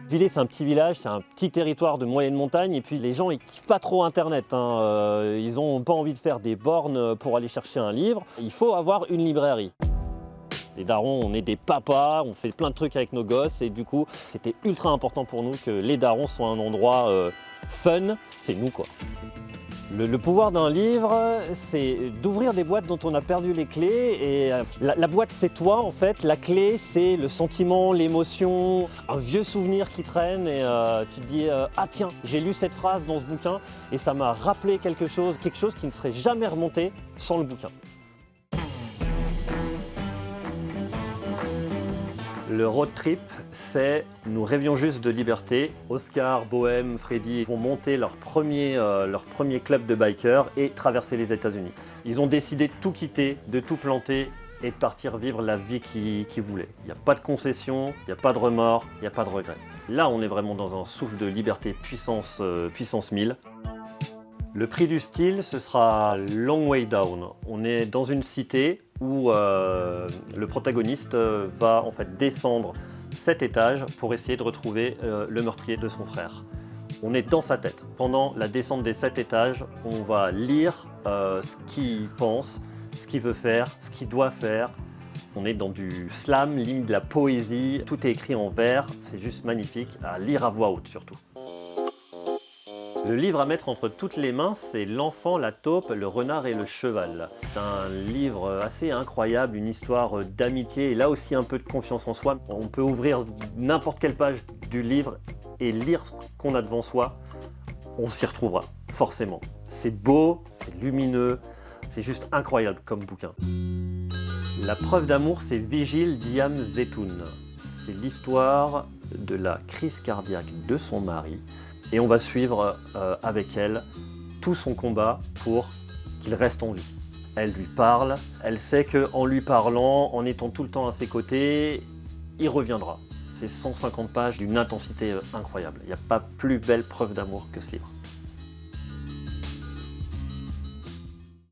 Villers, c'est un petit village, c'est un petit territoire de moyenne montagne et puis les gens ils kiffent pas trop internet, hein. Ils ont pas envie de faire des bornes pour aller chercher un livre. Il faut avoir une librairie. Les darons, on est des papas, on fait plein de trucs avec nos gosses et du coup c'était ultra important pour nous que les darons soient un endroit fun, c'est nous quoi. Le pouvoir d'un livre, c'est d'ouvrir des boîtes dont on a perdu les clés. Et la boîte, c'est toi en fait. La clé, c'est le sentiment, l'émotion, un vieux souvenir qui traîne. Et tu te dis ah tiens, j'ai lu cette phrase dans ce bouquin et ça m'a rappelé quelque chose qui ne serait jamais remonté sans le bouquin. Le road trip, c'est nous rêvions juste de liberté. Oscar, Bohème, Freddy vont monter leur premier club de bikers et traverser les États-Unis. Ils ont décidé de tout quitter, de tout planter et de partir vivre la vie qu'ils voulaient. Il n'y a pas de concession, il n'y a pas de remords, il n'y a pas de regrets. Là, on est vraiment dans un souffle de liberté puissance 1000. Le prix du style, ce sera Long Way Down. On est dans une cité où le protagoniste va en fait descendre 7 étages pour essayer de retrouver le meurtrier de son frère. On est dans sa tête. Pendant la descente des 7 étages, on va lire ce qu'il pense, ce qu'il veut faire, ce qu'il doit faire. On est dans du slam, limite de la poésie. Tout est écrit en vers, c'est juste magnifique, à lire à voix haute surtout. Le livre à mettre entre toutes les mains, c'est L'enfant, la taupe, le renard et le cheval. C'est un livre assez incroyable, une histoire d'amitié et là aussi un peu de confiance en soi. On peut ouvrir n'importe quelle page du livre et lire ce qu'on a devant soi. On s'y retrouvera, forcément. C'est beau, c'est lumineux, c'est juste incroyable comme bouquin. La preuve d'amour, c'est Vigile d'Iam Zetoun. C'est l'histoire de la crise cardiaque de son mari. Et on va suivre avec elle tout son combat pour qu'il reste en vie. Elle lui parle, elle sait qu'en lui parlant, en étant tout le temps à ses côtés, il reviendra. C'est 150 pages d'une intensité incroyable. Il n'y a pas plus belle preuve d'amour que ce livre.